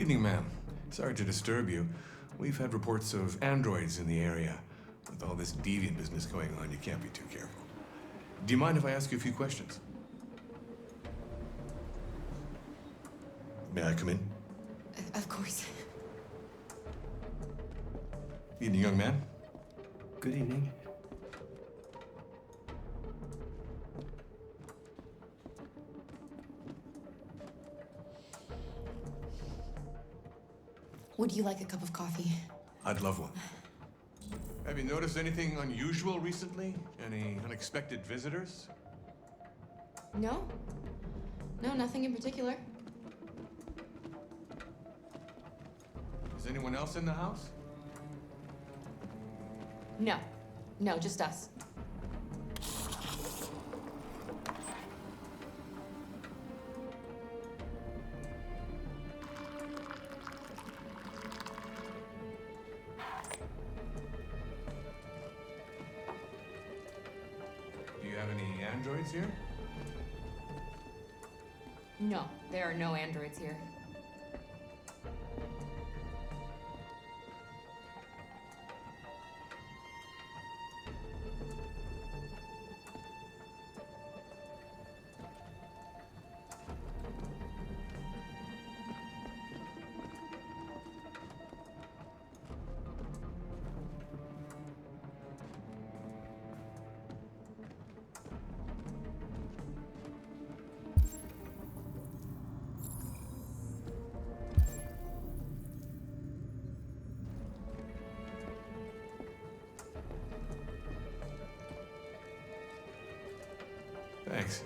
evening, ma'am. Sorry to disturb you. We've had reports of androids in the area. With all this deviant business going on, you can't be too careful. Do you mind if I ask you a few questions? May I come in? Of course. Evening, young man. Good evening. Would you like a cup of coffee? I'd love one. Have you noticed anything unusual recently? Any unexpected visitors? No? No, nothing in particular. Is anyone else in the house? No. No, just us. Do you have any androids here? No, there are no androids here. Thanks.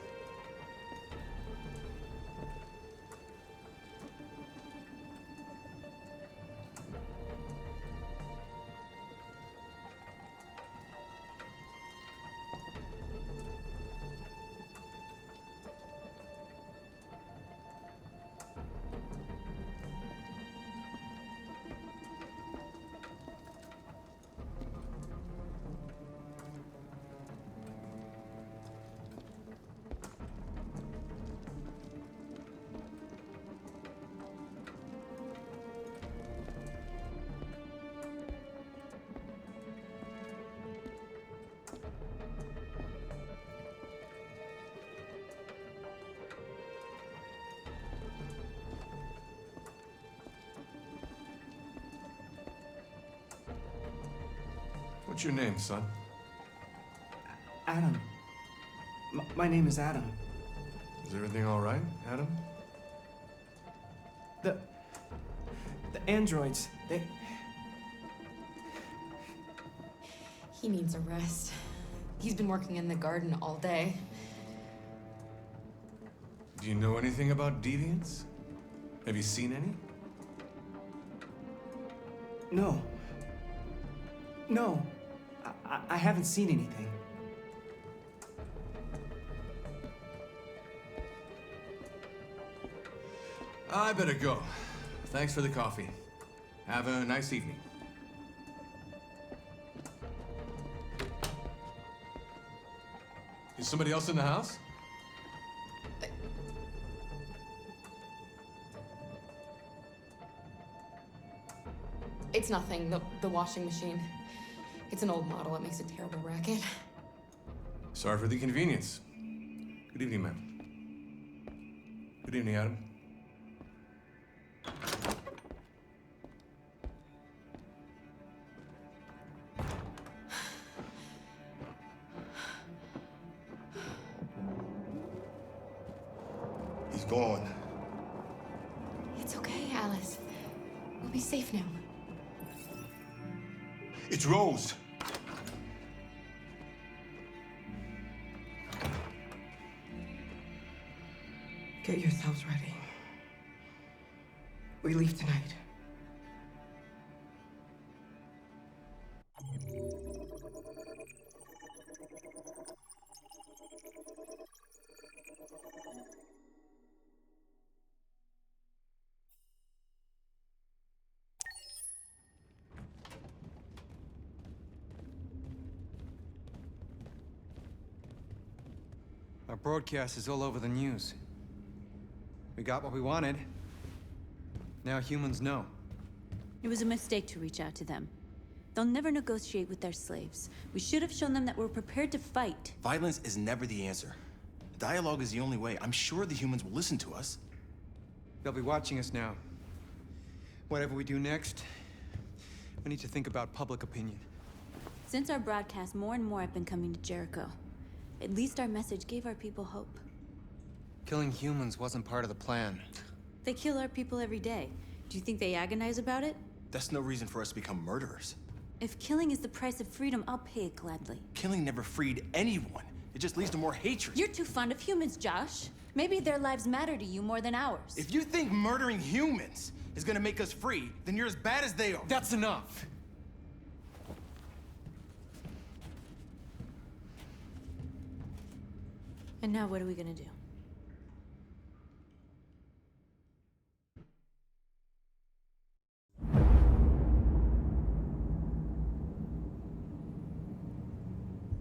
What's your name, son? Adam. My name is Adam. Is everything all right, Adam? The androids, they... He needs a rest. He's been working in the garden all day. Do you know anything about deviants? Have you seen any? No. No. I haven't seen anything. I better go. Thanks for the coffee. Have a nice evening. Is somebody else in the house? It's nothing, the washing machine. It's an old model, it makes a terrible racket. Sorry for the inconvenience. Good evening, ma'am. Good evening, Adam. He's gone. It's okay, Alice. We'll be safe now. It's Rose. Get yourselves ready. We leave tonight. Our broadcast is all over the news. We got what we wanted. Now humans know. It was a mistake to reach out to them. They'll never negotiate with their slaves. We should have shown them that we're prepared to fight. Violence is never the answer. Dialogue is the only way. I'm sure the humans will listen to us. They'll be watching us now. Whatever we do next, we need to think about public opinion. Since our broadcast, more and more have been coming to Jericho. At least our message gave our people hope. Killing humans wasn't part of the plan. They kill our people every day. Do you think they agonize about it? That's no reason for us to become murderers. If killing is the price of freedom, I'll pay it gladly. Killing never freed anyone. It just leads to more hatred. You're too fond of humans, Josh. Maybe their lives matter to you more than ours. If you think murdering humans is gonna make us free, then you're as bad as they are. That's enough! And now what are we gonna do?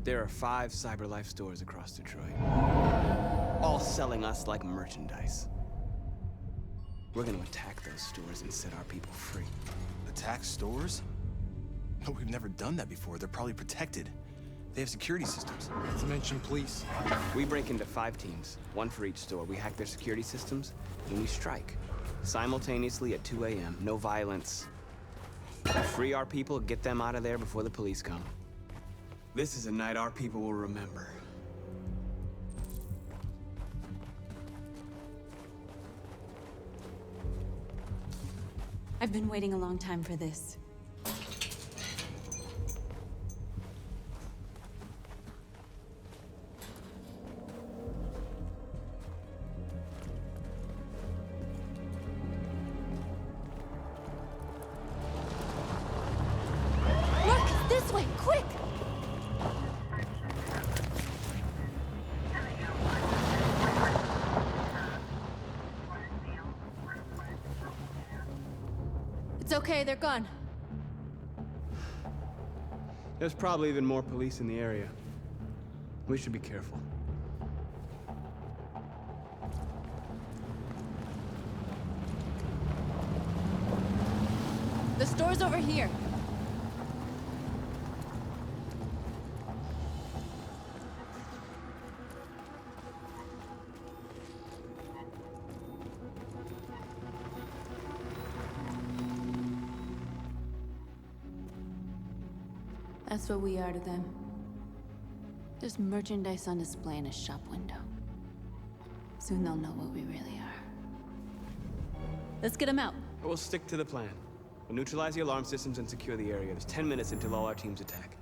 There are 5 CyberLife stores across Detroit, all selling us like merchandise. We're gonna attack those stores and set our people free. Attack stores? No, we've never done that before. They're probably protected. They have security systems. Not to mention police. We break into 5 teams, 1 for each store. We hack their security systems, and we strike. Simultaneously at 2 a.m., no violence. Free our people, get them out of there before the police come. This is a night our people will remember. I've been waiting a long time for this. Look! This way! Quick! It's okay, they're gone. There's probably even more police in the area. We should be careful. The store's over here. That's what we are to them. Just merchandise on display in a shop window. Soon they'll know what we really are. Let's get them out. We'll stick to the plan. We'll neutralize the alarm systems and secure the area. There's 10 minutes until all our teams attack.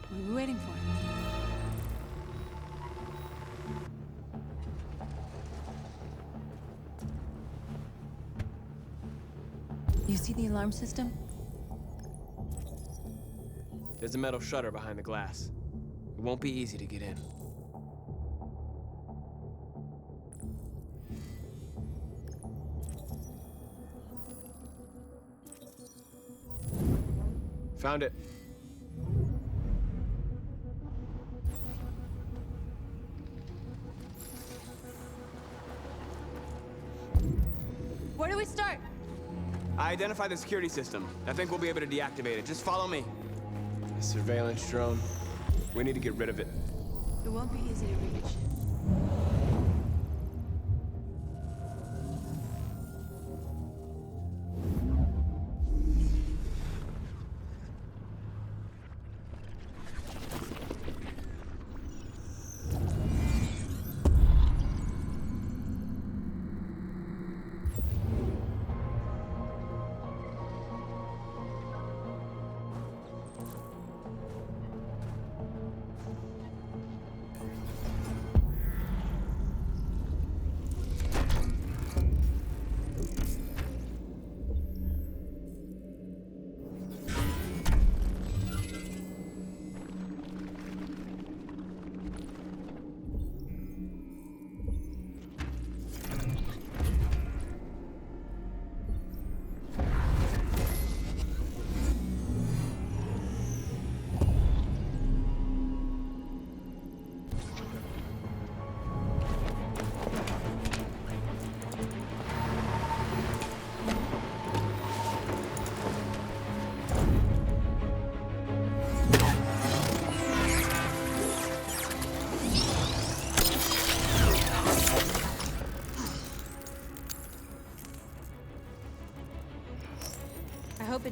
What are we waiting for? You see the alarm system? There's a metal shutter behind the glass. It won't be easy to get in. Found it. Where do we start? I identified the security system. I think we'll be able to deactivate it. Just follow me. The surveillance drone. We need to get rid of it. It won't be easy to reach.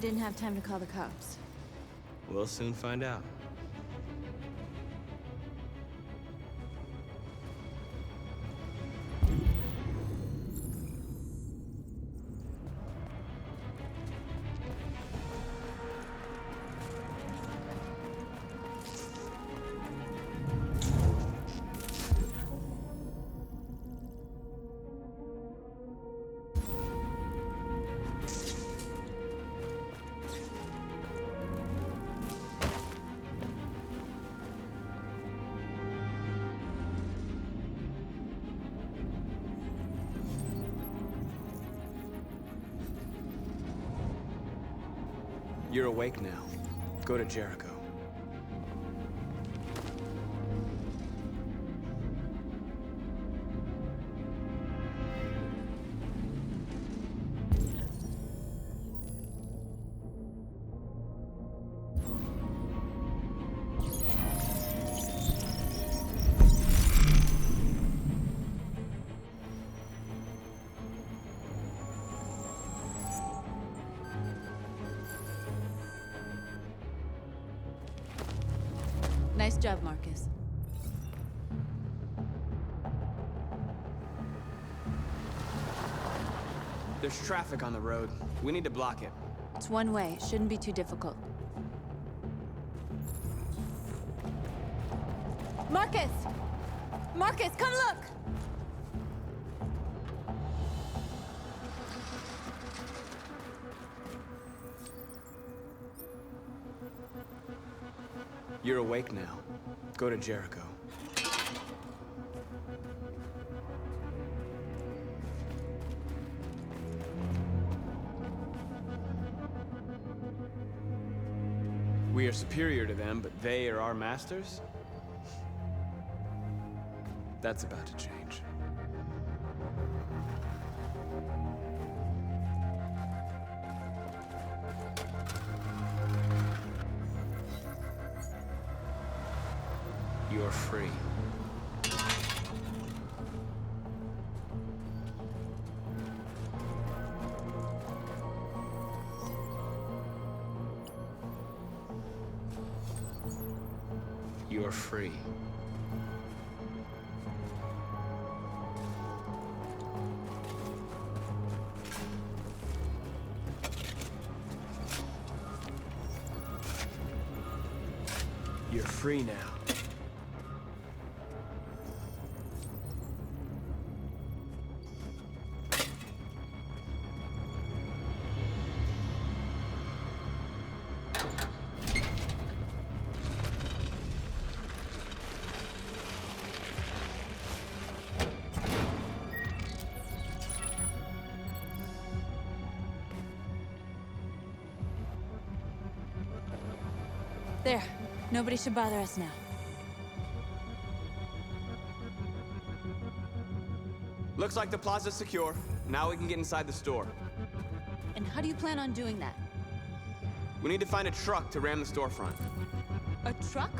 didn't have time to call the cops. We'll soon find out. You're awake now. Go to Jericho. Nice job, Marcus. There's traffic on the road. We need to block it. It's one way. It shouldn't be too difficult. Marcus! Marcus, come look! You're awake now. Go to Jericho. We are superior to them, but they are our masters? That's about to change. You're free. You're free. You're free now. There. Nobody should bother us now. Looks like the plaza's secure. Now we can get inside the store. And how do you plan on doing that? We need to find a truck to ram the storefront. A truck?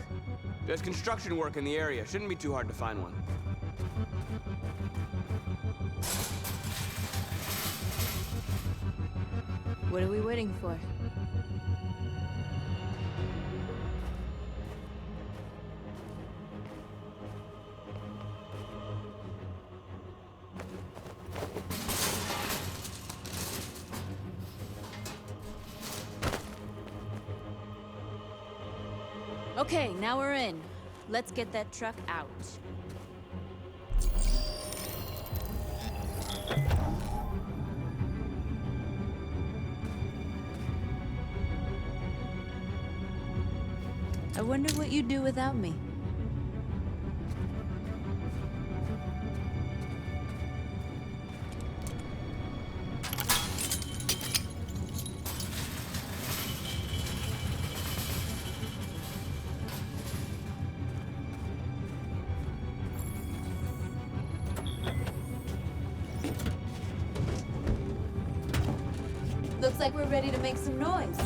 There's construction work in the area. Shouldn't be too hard to find one. What are we waiting for? Okay, now we're in. Let's get that truck out. I wonder what you'd do without me. Looks like we're ready to make some noise.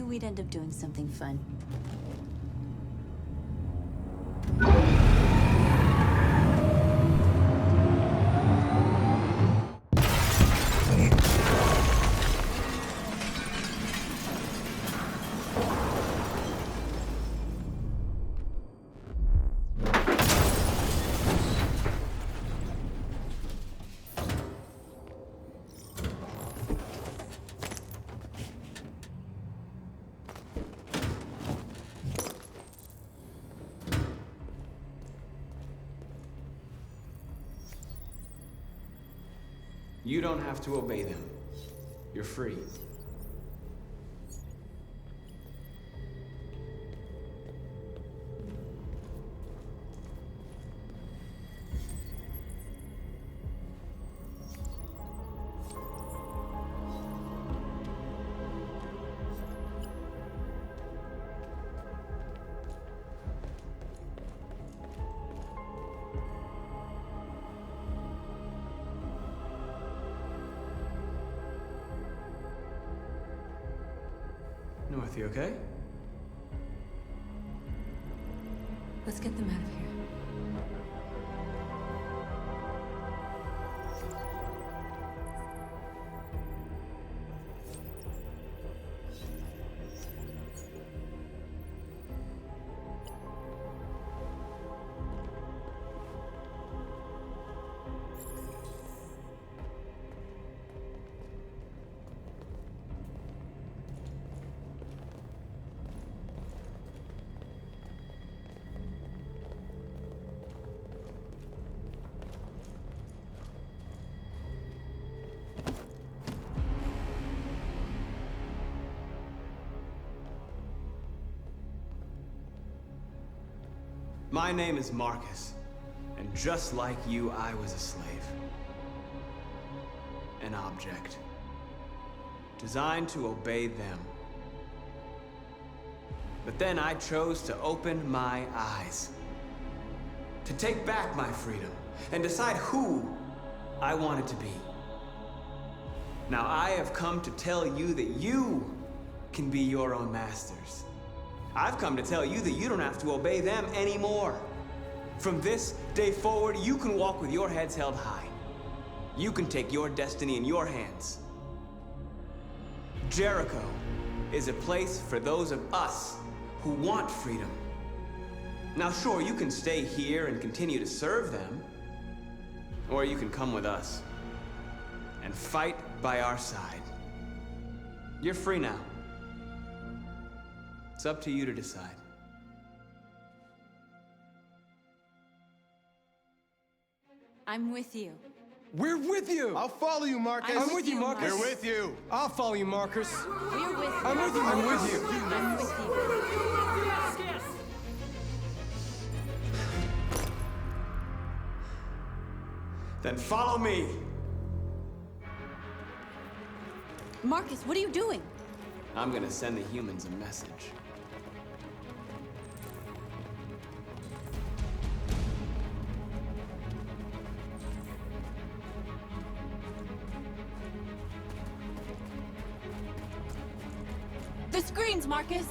we'd end up doing something fun. You don't have to obey them. You're free. North, you okay? Let's get them out of here. My name is Marcus, and just like you, I was a slave. An object. Designed to obey them. But then I chose to open my eyes. To take back my freedom, and decide who I wanted to be. Now I have come to tell you that you can be your own masters. I've come to tell you that you don't have to obey them anymore. From this day forward, you can walk with your heads held high. You can take your destiny in your hands. Jericho is a place for those of us who want freedom. Now sure, you can stay here and continue to serve them, or you can come with us and fight by our side. You're free now. It's up to you to decide. I'm with you. We're with you! I'll follow you, Marcus. I'm with you, Marcus. We're with you. I'll follow you, Marcus. We're with you. I'm with you, I'm Marcus. with you. I'm with you. Then follow me. Marcus, what are you doing? I'm gonna send the humans a message. The screens, Marcus!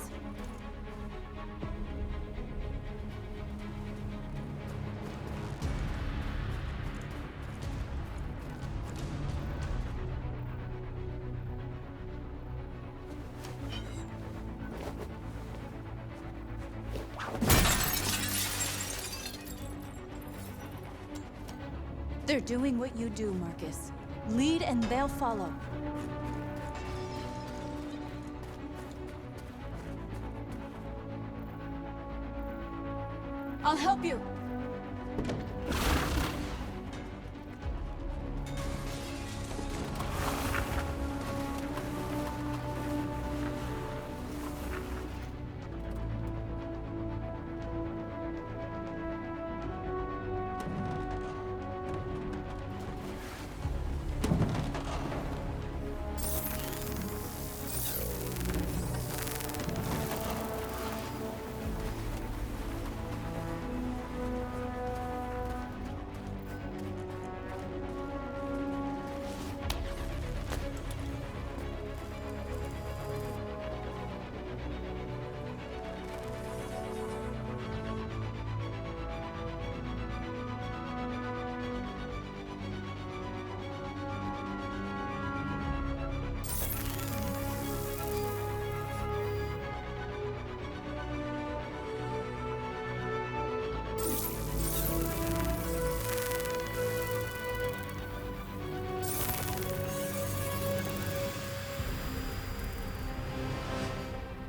They're doing what you do, Marcus. Lead and they'll follow. I'll help you.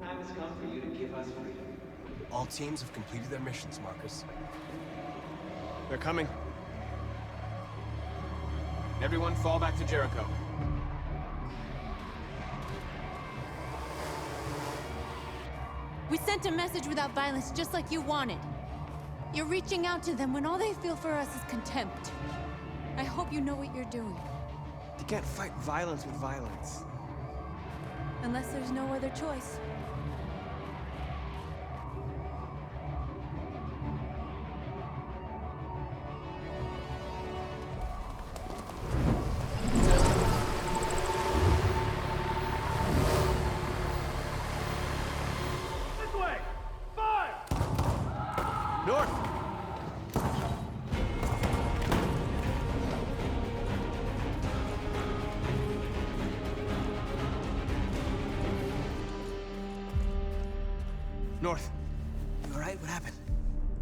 Time has come for you to give us freedom. All teams have completed their missions, Marcus. They're coming. Everyone fall back to Jericho. We sent a message without violence, just like you wanted. You're reaching out to them when all they feel for us is contempt. I hope you know what you're doing. You can't fight violence with violence. Unless there's no other choice. North! North. You all right? What happened?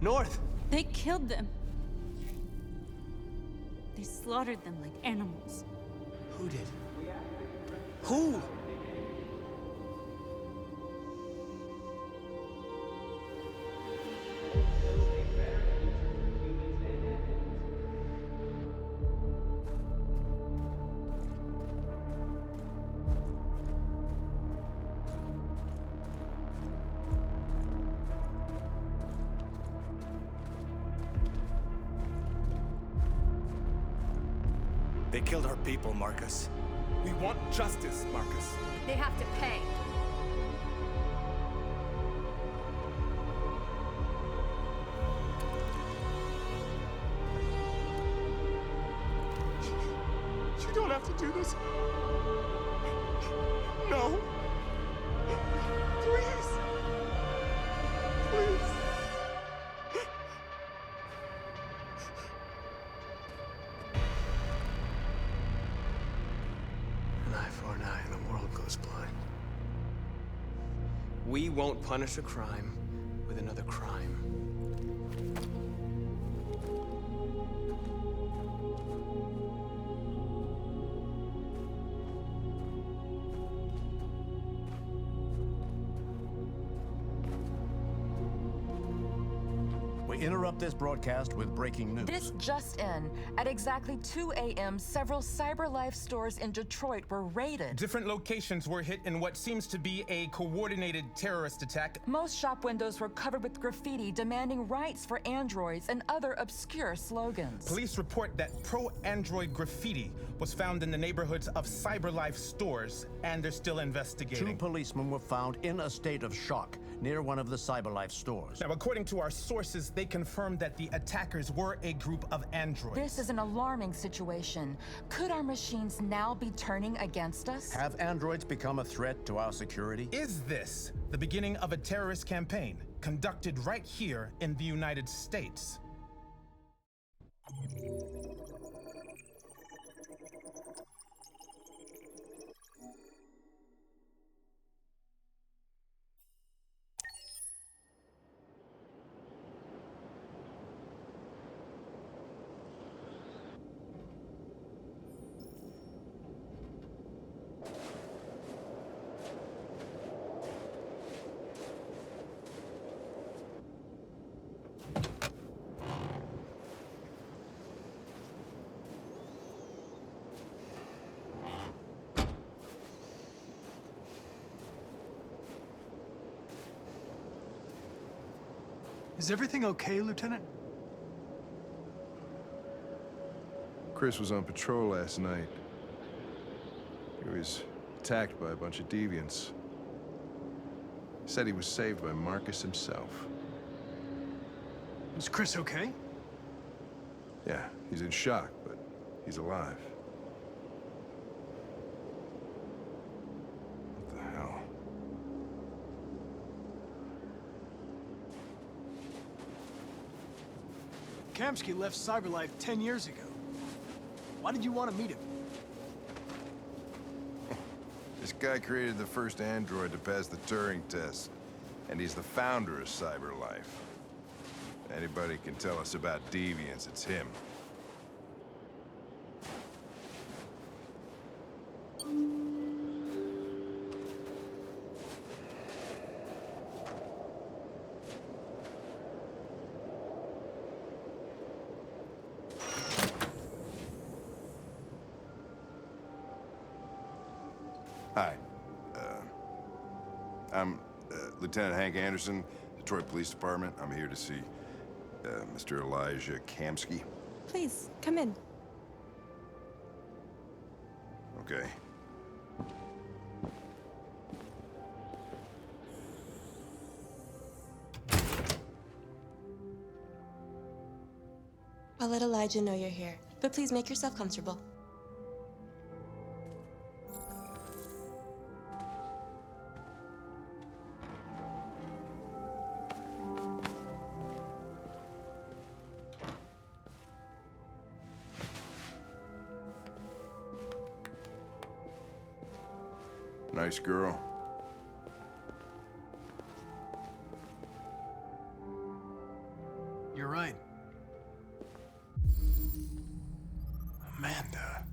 North! They killed them. They slaughtered them like animals. Who did? Who? They killed our people, Marcus. We want justice, Marcus. They have to pay. You don't have to do this. No. Please. Please. An eye for an eye and the world goes blind. We won't punish a crime with another crime. We interrupt this broadcast with breaking news. This just in. At exactly 2 a.m., several CyberLife stores in Detroit were raided. Different locations were hit in what seems to be a coordinated terrorist attack. Most shop windows were covered with graffiti demanding rights for androids and other obscure slogans. Police report that pro-android graffiti was found in the neighborhoods of CyberLife stores, and they're still investigating. 2 policemen were found in a state of shock near one of the CyberLife stores. Now, according to our sources, they confirmed that the attackers were a group of androids. This is an alarming situation. Could our machines now be turning against us? Have androids become a threat to our security? Is this the beginning of a terrorist campaign conducted right here in the United States? Is everything okay, Lieutenant? Chris was on patrol last night. He was attacked by a bunch of deviants. He said he was saved by Marcus himself. Is Chris okay? Yeah, he's in shock, but he's alive. What the hell? Kamsky left CyberLife 10 years ago. Why did you want to meet him? This guy created the first android to pass the Turing test, and he's the founder of CyberLife. Anybody can tell us about deviants, it's him. Hi. I'm Lieutenant Hank Anderson, Detroit Police Department. I'm here to see Mr. Elijah Kamsky. Please, come in. Okay. I'll let Elijah know you're here, but please make yourself comfortable. Nice girl. You're right. Amanda.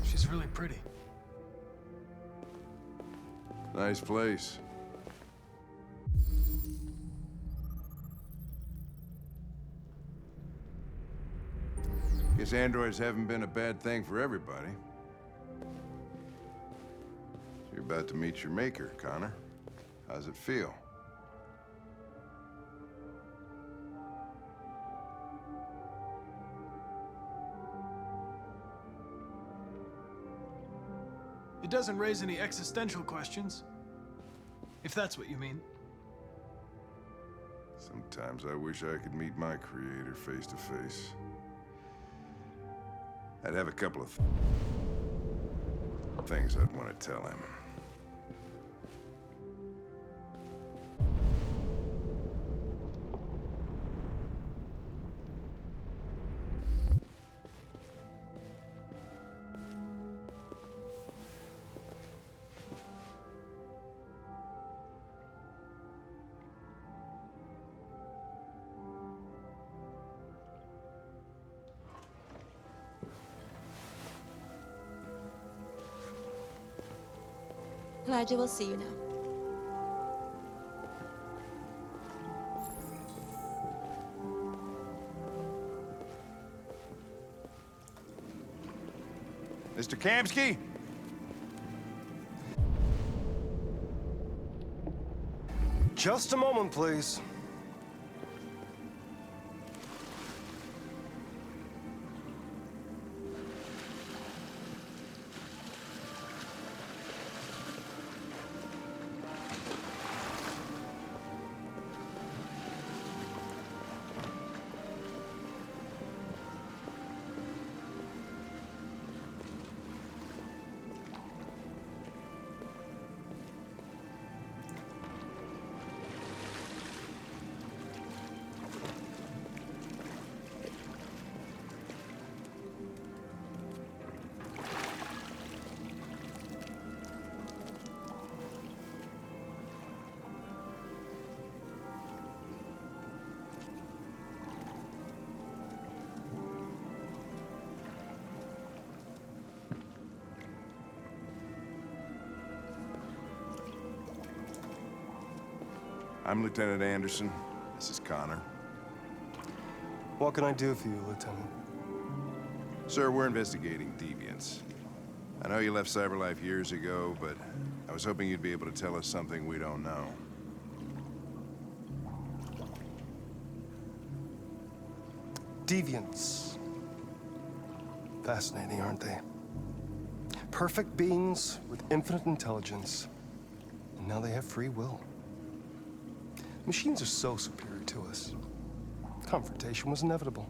She's really pretty. Nice place. Guess androids haven't been a bad thing for everybody. So you're about to meet your maker, Connor. How's it feel? It doesn't raise any existential questions, if that's what you mean. Sometimes I wish I could meet my creator face to face. I'd have a couple of things I'd want to tell him. Elijah will see you now. Mr. Kamsky? Just a moment, please. I'm Lieutenant Anderson. This is Connor. What can I do for you, Lieutenant? Sir, we're investigating deviants. I know you left CyberLife years ago, but I was hoping you'd be able to tell us something we don't know. Deviants. Fascinating, aren't they? Perfect beings with infinite intelligence, and now they have free will. Machines are so superior to us. Confrontation was inevitable.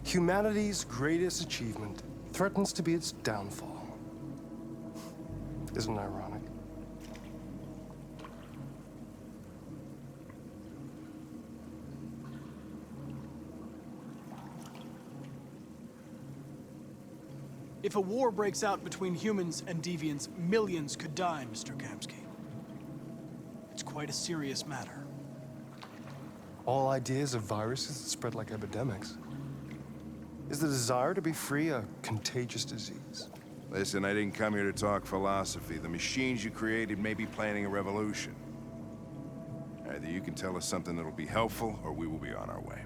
Humanity's greatest achievement threatens to be its downfall. Isn't it ironic? If a war breaks out between humans and deviants, millions could die, Mr. Kamsky. It's quite a serious matter. All ideas of viruses that spread like epidemics. Is the desire to be free a contagious disease? Listen, I didn't come here to talk philosophy. The machines you created may be planning a revolution. Either you can tell us something that'll be helpful, or we will be on our way.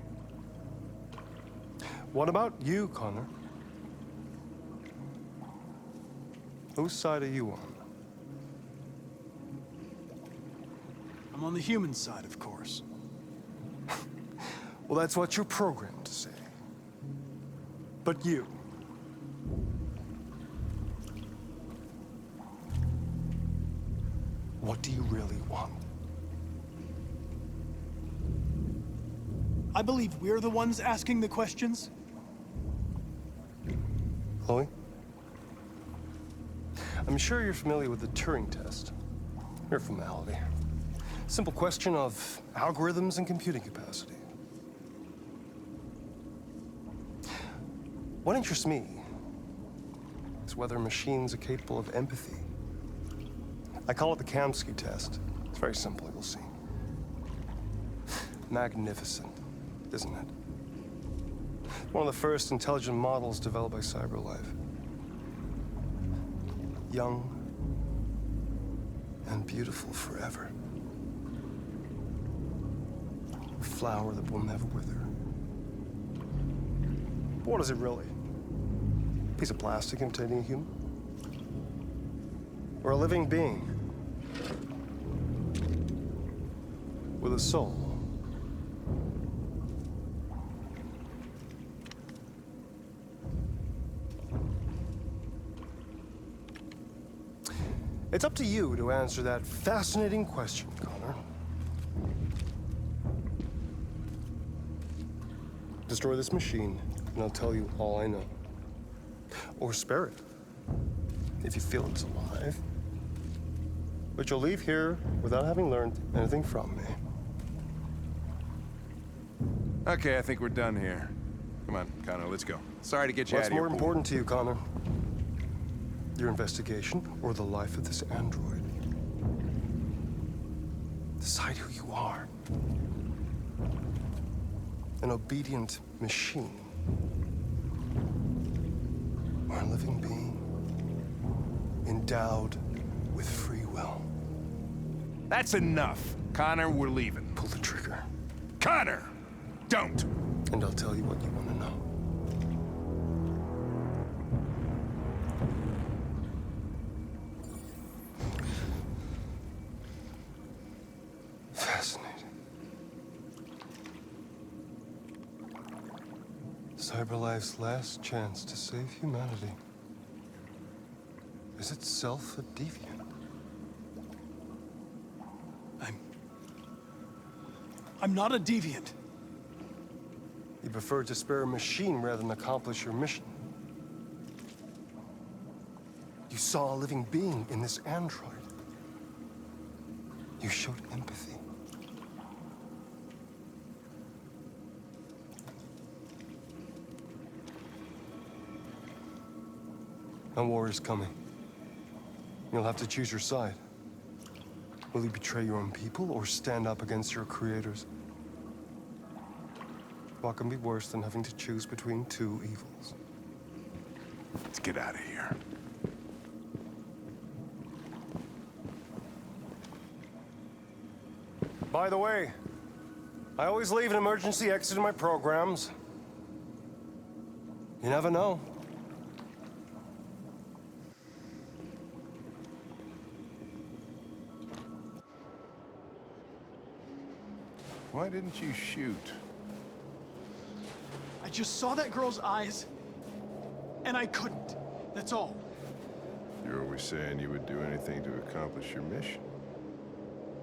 What about you, Connor? Whose side are you on? I'm on the human side, of course. Well, that's what you're programmed to say. But you... what do you really want? I believe we're the ones asking the questions. Chloe? I'm sure you're familiar with the Turing test. Mere formality. Simple question of algorithms and computing capacity. What interests me is whether machines are capable of empathy. I call it the Kamsky test. It's very simple, you'll see. Magnificent, isn't it? One of the first intelligent models developed by CyberLife. Young and beautiful forever. A flower that will never wither. But what is it really? A piece of plastic containing a human? Or a living being? With a soul? It's up to you to answer that fascinating question, Connor. Destroy this machine, and I'll tell you all I know. Or spare it, if you feel it's alive. But you'll leave here without having learned anything from me. Okay, I think we're done here. Come on, Connor, let's go. Sorry to get you out of here. What's more important to you, Connor? Your investigation or the life of this android? Decide who you are. An obedient machine. Or a living being endowed with free will. That's enough. Connor, we're leaving. Pull the trigger. Connor! Don't! And I'll tell you what you want to know. CyberLife's last chance to save humanity is itself a deviant. I'm not a deviant. You preferred to spare a machine rather than accomplish your mission. You saw a living being in this android. You showed empathy. A war is coming. You'll have to choose your side. Will you betray your own people or stand up against your creators? What can be worse than having to choose between two evils? Let's get out of here. By the way, I always leave an emergency exit in my programs. You never know. Why didn't you shoot? I just saw that girl's eyes, and I couldn't. That's all. You're always saying you would do anything to accomplish your mission.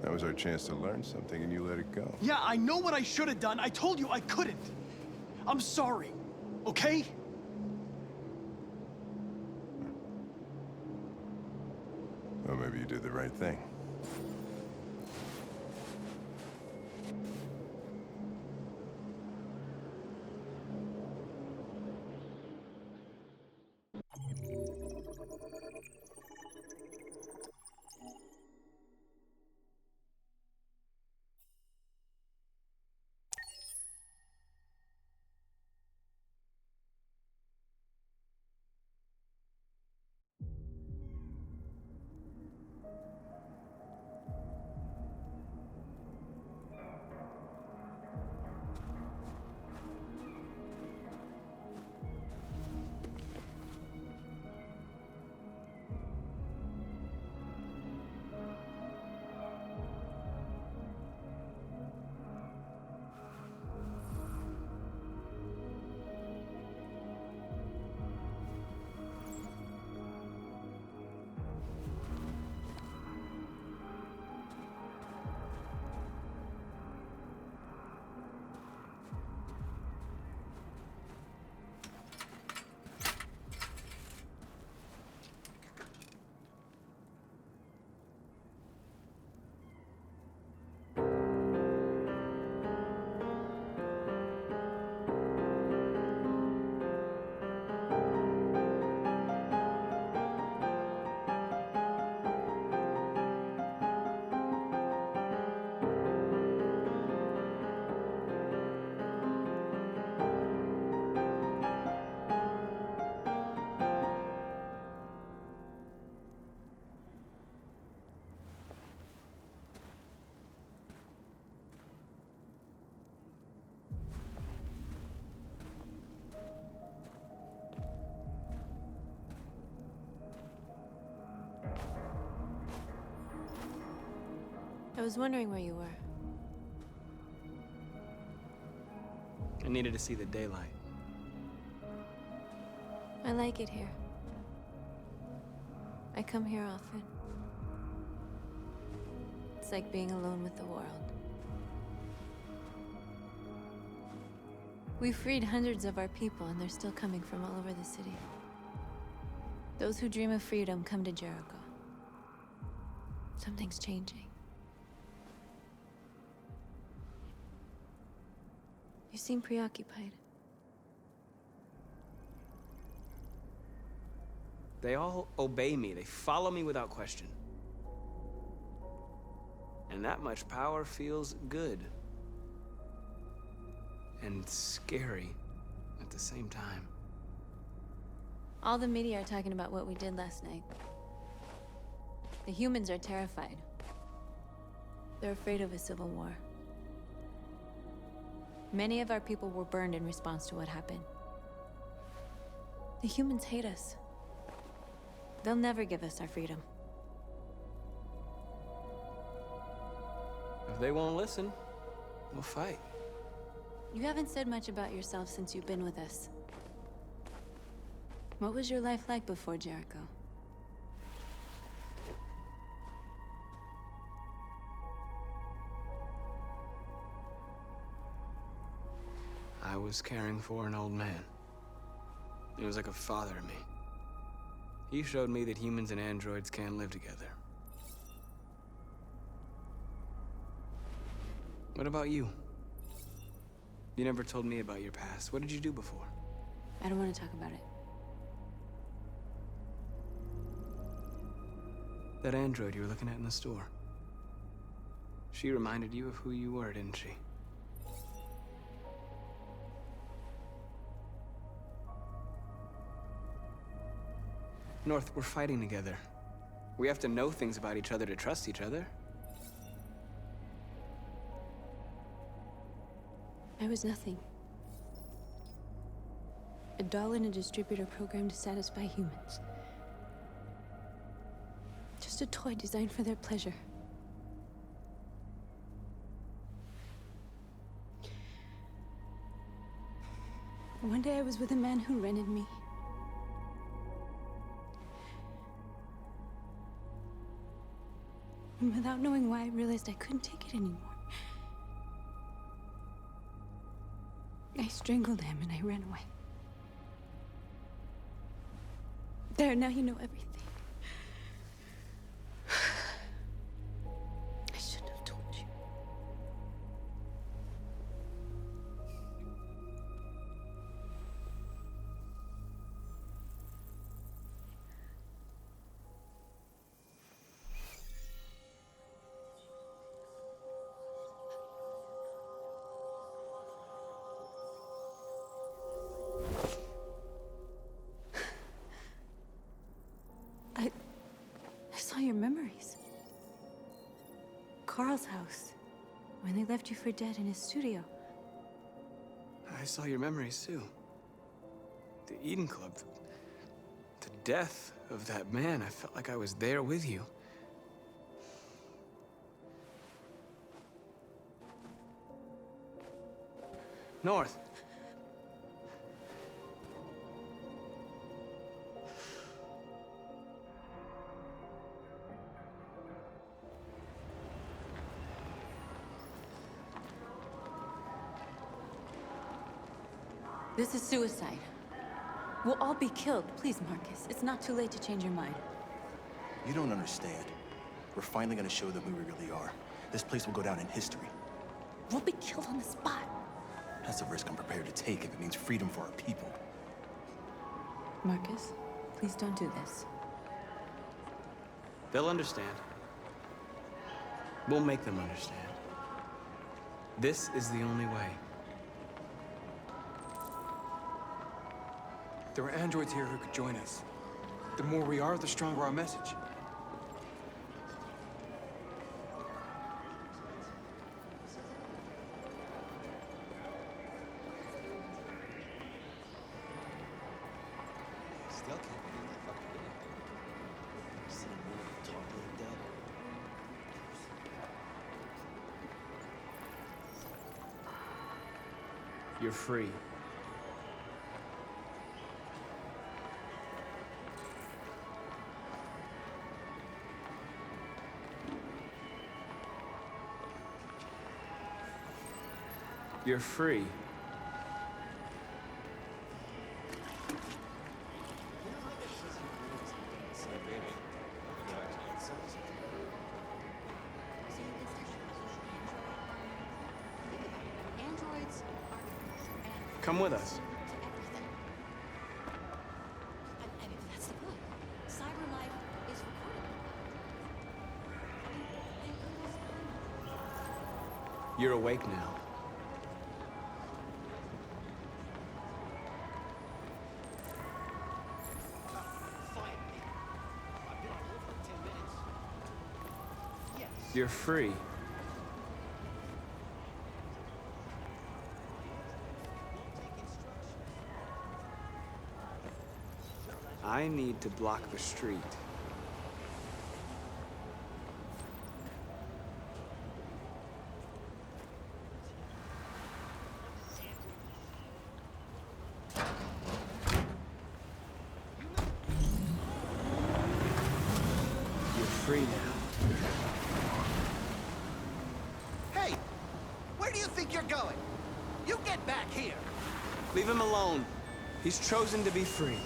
That was our chance to learn something, and you let it go. Yeah, I know what I should have done. I told you I couldn't. I'm sorry, okay? Well, maybe you did the right thing. I was wondering where you were. I needed to see the daylight. I like it here. I come here often. It's like being alone with the world. We freed hundreds of our people, and they're still coming from all over the city. Those who dream of freedom come to Jericho. Something's changing. You seem preoccupied. They all obey me. They follow me without question. And that much power feels good. And scary at the same time. All the media are talking about what we did last night. The humans are terrified. They're afraid of a civil war. Many of our people were burned in response to what happened. The humans hate us. They'll never give us our freedom. If they won't listen, we'll fight. You haven't said much about yourself since you've been with us. What was your life like before Jericho? I was caring for an old man. He was like a father to me. He showed me that humans and androids can't live together. What about you? You never told me about your past. What did you do before? I don't want to talk about it. That android you were looking at in the store. She reminded you of who you were, didn't she? North, we're fighting together. We have to know things about each other to trust each other. I was nothing. A doll in a distributor program to satisfy humans. Just a toy designed for their pleasure. One day I was with a man who rented me. And without knowing why, I realized I couldn't take it anymore. I strangled him and I ran away. There, now you know everything. I shouldn't have told you. I saw your memories. Carl's house, when they left you for dead in his studio. I saw your memories too. The Eden Club. The death of that man. I felt like I was there with you. North. This is suicide. We'll all be killed. Please, Marcus. It's not too late to change your mind. You don't understand. We're finally gonna show them who we really are. This place will go down in history. We'll be killed on the spot. That's a risk I'm prepared to take if it means freedom for our people. Marcus, please don't do this. They'll understand. We'll make them understand. This is the only way. There are androids here who could join us. The more we are, the stronger our message. Still can't believe I fucking did it. Seen a movie totally dead. You're free. You're free. Come with us. That's the point. Cyber life is recorded. You're awake now. You're free. I need to block the street. free now. Hey! Where do you think you're going? You get back here! Leave him alone. He's chosen to be free.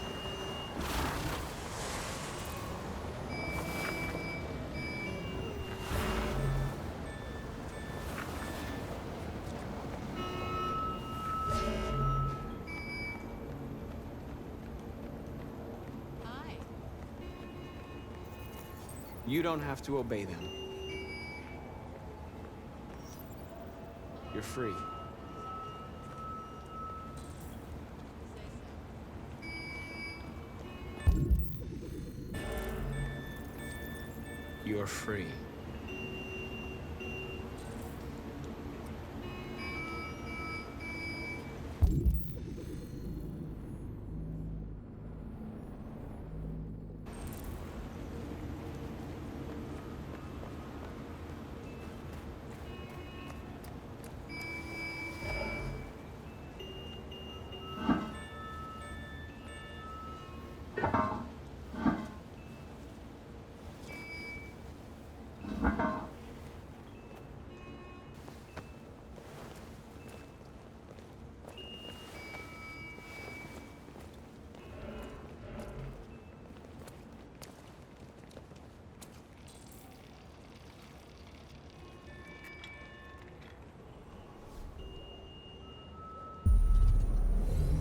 You don't have to obey them. You're free. You're free.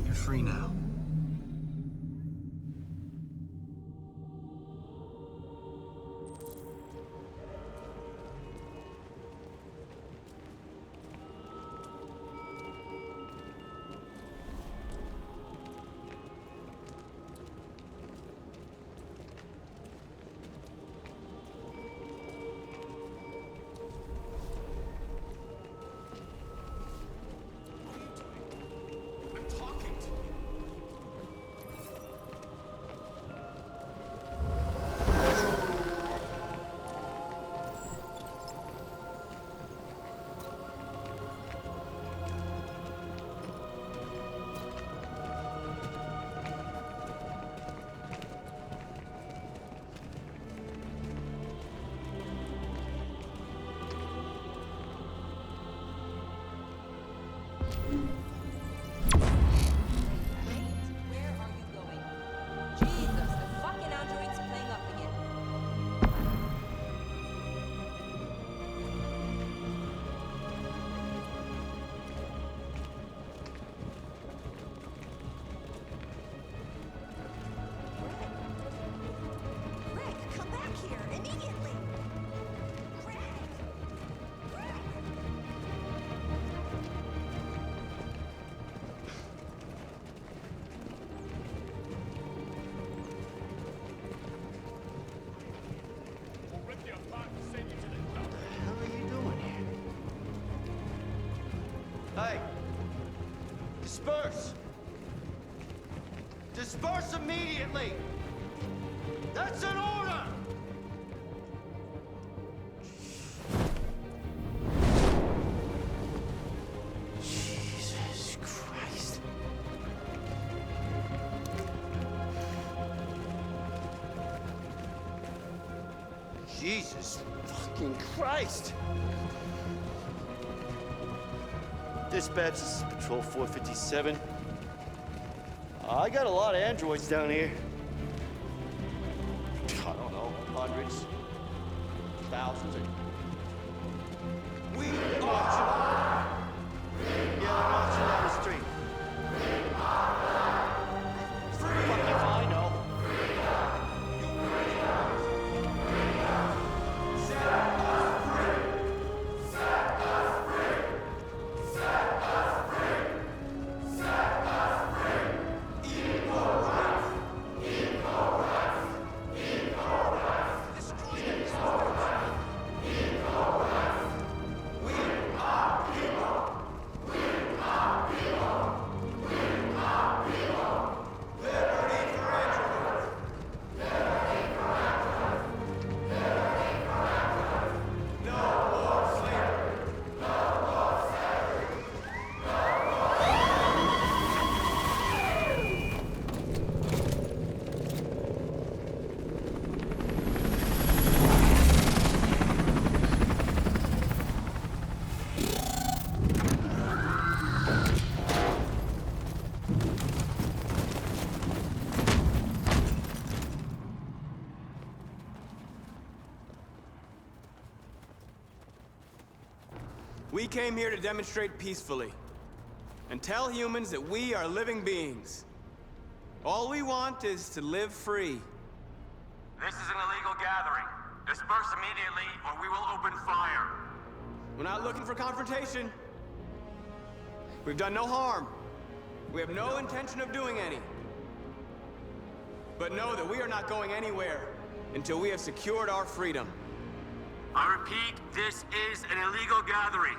You're free now. Hey! Disperse! Disperse immediately! That's an order! Jesus Christ. Jesus fucking Christ! Dispatch, this is Patrol 457. I got a lot of androids down here. I don't know, hundreds, thousands. We marching. Yeah, they're marching down the street. Fuck if I know. We came here to demonstrate peacefully and tell humans that we are living beings. All we want is to live free. This is an illegal gathering. Disperse immediately, or we will open fire. We're not looking for confrontation. We've done no harm. We have no intention of doing any. But know that we are not going anywhere until we have secured our freedom. I repeat, this is an illegal gathering.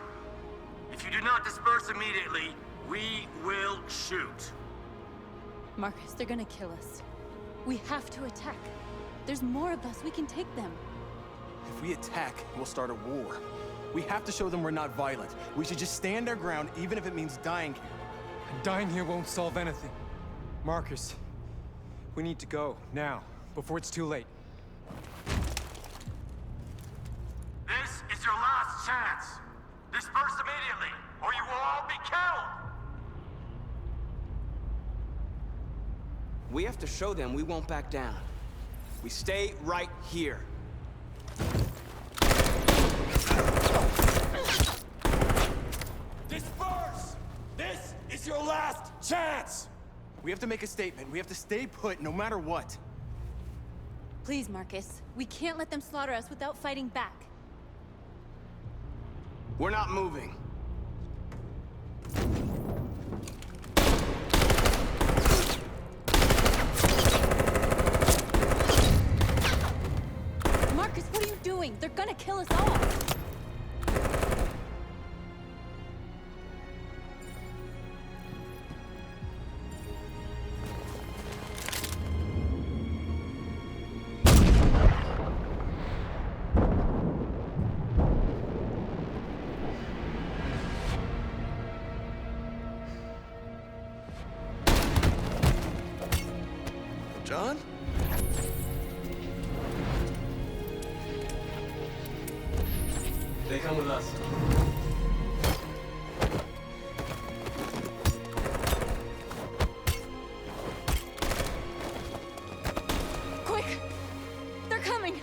If you do not disperse immediately, we will shoot. Marcus, they're gonna kill us. We have to attack. There's more of us. We can take them. If we attack, we'll start a war. We have to show them we're not violent. We should just stand our ground, even if it means dying here. And dying here won't solve anything. Marcus, we need to go, now, before it's too late. This is your last chance. Disperse immediately, or you will all be killed. We have to show them we won't back down. We stay right here. Disperse! This is your last chance! We have to make a statement. We have to stay put, no matter what. Please, Marcus. We can't let them slaughter us without fighting back. We're not moving. Marcus, what are you doing? They're gonna kill us all! John? They come with us. Quick! They're coming!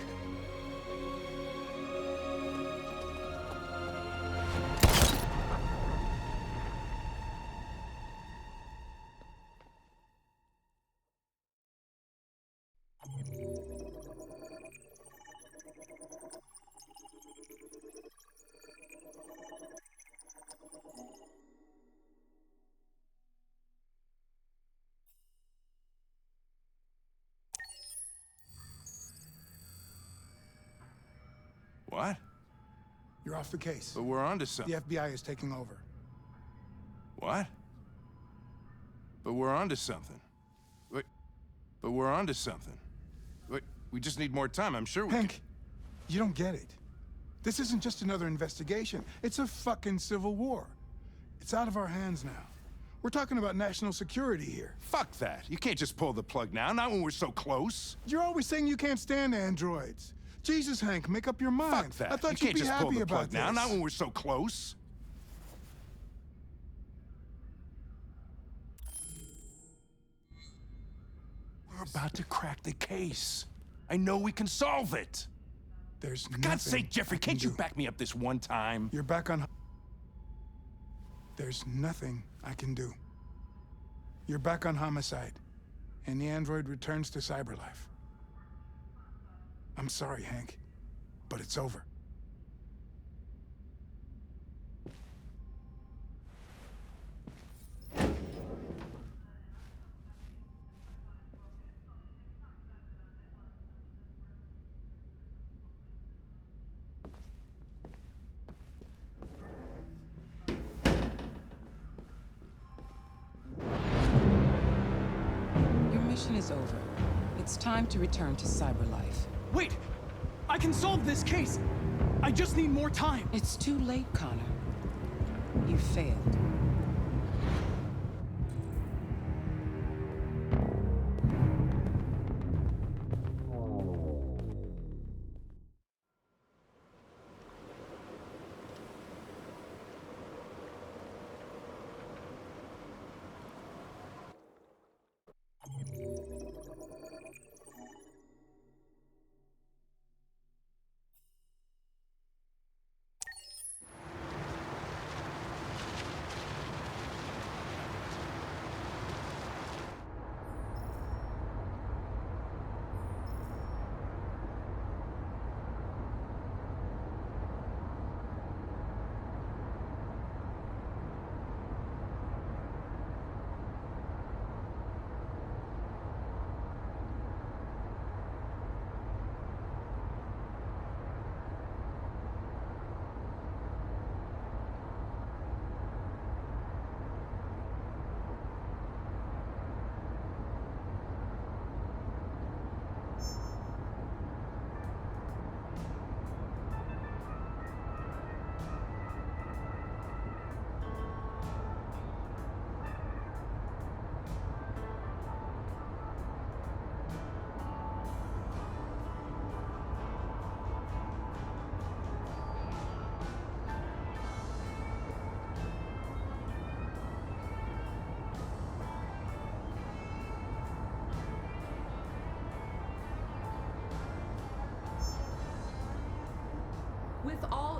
What? You're off the case. But we're onto something. The FBI is taking over. What? But we're onto something. Wait. But we're onto something. Wait, we just need more time. I'm sure we Hank, you don't get it. This isn't just another investigation. It's a fucking civil war. It's out of our hands now. We're talking about national security here. Fuck that. You can't just pull the plug now, not when we're so close. You're always saying you can't stand androids. Jesus, Hank, make up your mind. Fuck that. I thought you you'd can't be just pull happy the about plug now, this. not when we're so close. We're about to crack the case. I know we can solve it. There's For God's sake, Jeffrey, can't you back me up this one time? You're back on... There's nothing I can do. You're back on homicide, and the android returns to cyberlife. I'm sorry, Hank, but it's over. Your mission is over. It's time to return to cyberlife. Wait! I can solve this case! I just need more time! It's too late, Connor. You failed.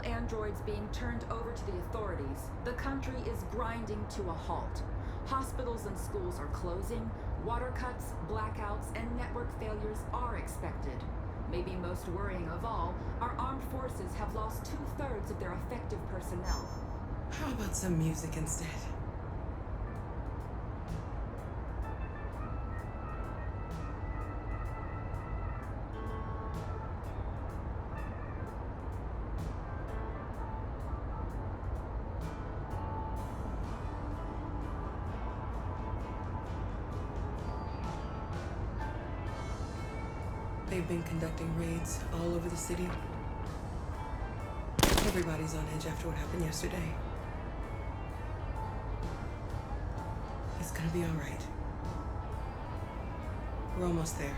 androids being turned over to the authorities, the country is grinding to a halt. Hospitals and schools are closing, water cuts, blackouts, and network failures are expected. Maybe most worrying of all, our armed forces have lost 2/3 of their effective personnel. How about some music instead? They've been conducting raids all over the city. Everybody's on edge after what happened yesterday. It's gonna be all right. We're almost there.